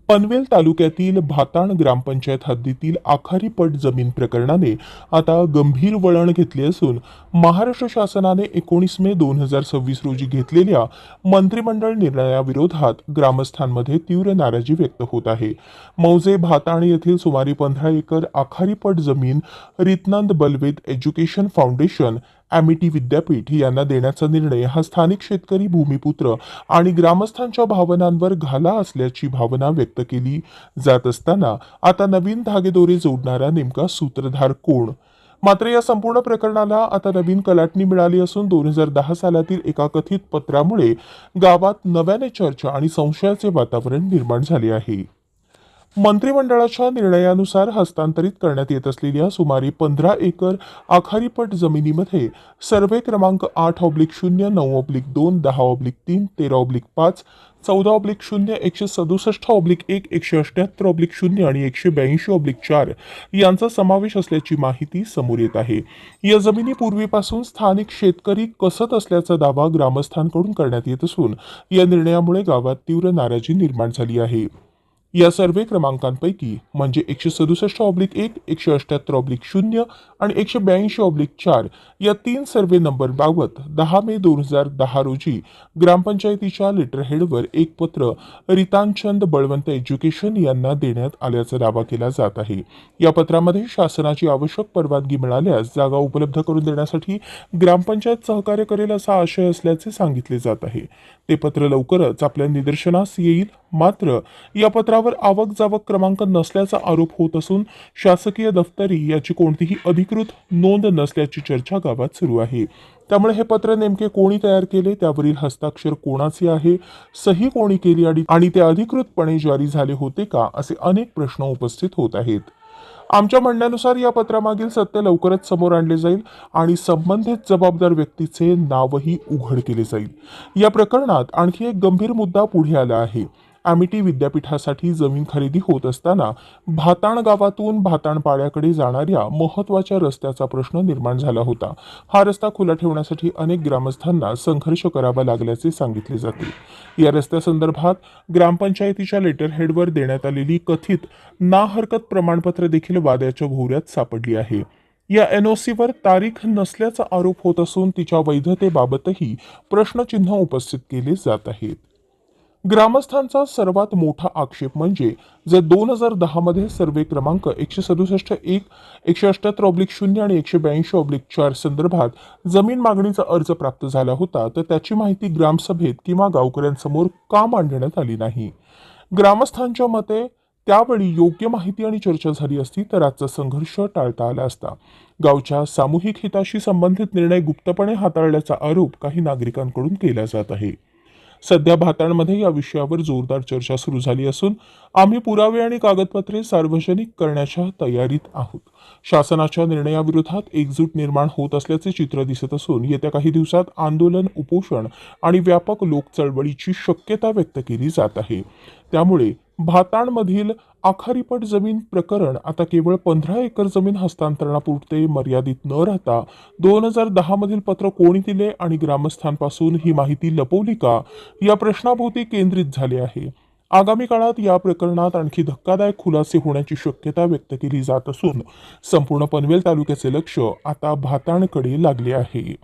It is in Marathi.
पनवेल तालुक्यातील भाताण ग्रामपंचायत हद्दीतील आखारी पट जमीन प्रकरणाने आता गंभीर वळण घेतले असून महाराष्ट्र शासनाने 19 मे 2026 रोजी घेतलेल्या मंत्रिमंडळ निर्णयाविरोधात ग्रामस्थांमध्ये तीव्र नाराजी व्यक्त होत आहे। मौजे भाताण येथील सुमारे 15 एकर आखारी पट जमीन रितनंद बलवेद एज्युकेशन फाउंडेशन ॲमिटी विद्यापीठ यांना देण्याचा निर्णय हा स्थानिक शेतकरी, भूमिपुत्र आणि ग्रामस्थांच्या भावनांवर घाला असल्याची भावना व्यक्त केली जात असताना आता नवीन धागेदोरे जोडणारा नेमका सूत्रधार कोण? मात्र या संपूर्ण प्रकरणाला आता नवीन कलाटणी मिळाली असून 2010 सालातील एका कथित पत्रामुळे गावात नव्याने चर्चा आणि संशयाचे वातावरण निर्माण झाले आहे। मंत्रिमंडळाच्या निर्णयानुसार हस्तांतरित करण्यात येत असलेल्या सुमारे 15 एकर आखारीपट जमिनीमध्ये सर्वे क्रमांक 8/0, 9/2, 10/3, 13/5, 14/0, 167/1, 178/0 आणि 182/4 यांचा समावेश असल्याची माहिती समोर येत आहे। या जमिनी पूर्वीपासून स्थानिक शेतकरी कसत असल्याचा दावा ग्रामस्थांकडून करण्यात येत असून या निर्णयामुळे गावात तीव्र नाराजी निर्माण झाली आहे। या सर्वे क्रमांकांपैकी म्हणजे 167/1, 178/0 आणि 182/4 या 3 सर्वे नंबरबाबत 10 मे 2010 रोजी ग्रामपंचायतीच्या लेटरहेडवर एक पत्र रितानचंद बळवंत एज्युकेशन यांना देण्यात आल्याचा दावा केला जात आहे। या पत्रामध्ये शासनाची आवश्यक परवानगी मिळाल्यास जागा उपलब्ध करून देण्यासाठी ग्रामपंचायत सहकार्य करेल असा आशय असल्याचे सांगितले जात आहे। ते पत्र लवकरच आपल्या निदर्शनास येईल। मात्र या पत्रावर आवक जावक क्रमांक नसल्याचा आरोप होत असून शासकीय दफ्तरी याची कोणतीही अधिकृत नोंद नसल्याची चर्चा गावात सुरू आहे। त्यामुळे हे पत्र नेमके कोणी तयार केले, त्यावरील हस्ताक्षर कोणाचे आहे, सही कोणी केली आणि ते अधिकृतपणे जारी झाले होते का, असे अनेक प्रश्न उपस्थित होत आहेत। आमच्या म्हणण्यानुसार या पत्रामागील सत्य लवकरच समोर आणले जाईल आणि संबंधित जबाबदार व्यक्तीचे नावही उघड केले जाईल। या प्रकरणात आणखी एक गंभीर मुद्दा पुढे आला आहे। ॲमिटी विद्यापीठासाठी जमीन खरेदी होत असताना भाताण गावातून भाताण पाड्याकडे जाणाऱ्या महत्त्वाच्या रस्त्याचा प्रश्न निर्माण झाला होता। हा रस्ता खुला ठेवण्यासाठी अनेक ग्रामस्थांना संघर्ष करावा लागल्याचे सांगितले जाते। या रस्त्यासंदर्भात ग्रामपंचायतीच्या लेटरहेडवर देण्यात आलेली कथित ना हरकत प्रमाणपत्र देखील वादाच्या भोवऱ्यात सापडली आहे। या NOCवर तारीख नसल्याचा आरोप होत असून तिच्या वैधतेबाबतही प्रश्नचिन्ह उपस्थित केले जात आहेत। ग्रामस्थांचा सर्वात मोठा आक्षेप म्हणजे जर 2010 मध्ये सर्वे क्रमांक 167/1, 178/0 आणि 182/4 संदर्भात जमीन मागणीचा अर्ज प्राप्त झाला होता तर त्याची माहिती ग्रामसभेत किंवा गावकऱ्यांसमोर का मांडण्यात आली नाही? ग्रामस्थांच्या मते त्यावेळी योग्य माहिती आणि चर्चा झाली असती तर आजचा संघर्ष टाळता आला असता। गावच्या सामूहिक हिताशी संबंधित निर्णय गुप्तपणे हाताळल्याचा आरोप काही नागरिकांकडून केला जात आहे। सध्या भाताणमध्ये या विषयावर जोरदार चर्चा सुरू झाली असून आम्ही पुरावे आणि कागदपत्रे सार्वजनिक करण्याच्या तयारीत आहोत। शासनाच्या निर्णयाविरोधात एकजूट निर्माण होत असल्याचे चित्र दिसत असून येत्या काही दिवसात आंदोलन, उपोषण आणि व्यापक लोक चळवळीची शक्यता व्यक्त केली जात आहे। त्यामुळे भाताणमधील आखारीपट जमीन प्रकरण आता केवळ 15 एकर जमीन हस्तांतरणापुरते मर्यादित न राहता 2010 मधील पत्र कोणी दिले आणि ग्रामस्थांपासून ही माहिती लपवली का, या प्रश्नाभोवती केंद्रित झाले आहे। आगामी काळात या प्रकरणात आणखी धक्कादायक खुलासे होण्याची शक्यता व्यक्त केली जात असून संपूर्ण पनवेल तालुक्याचे लक्ष आता भाताणकडे लागले आहे।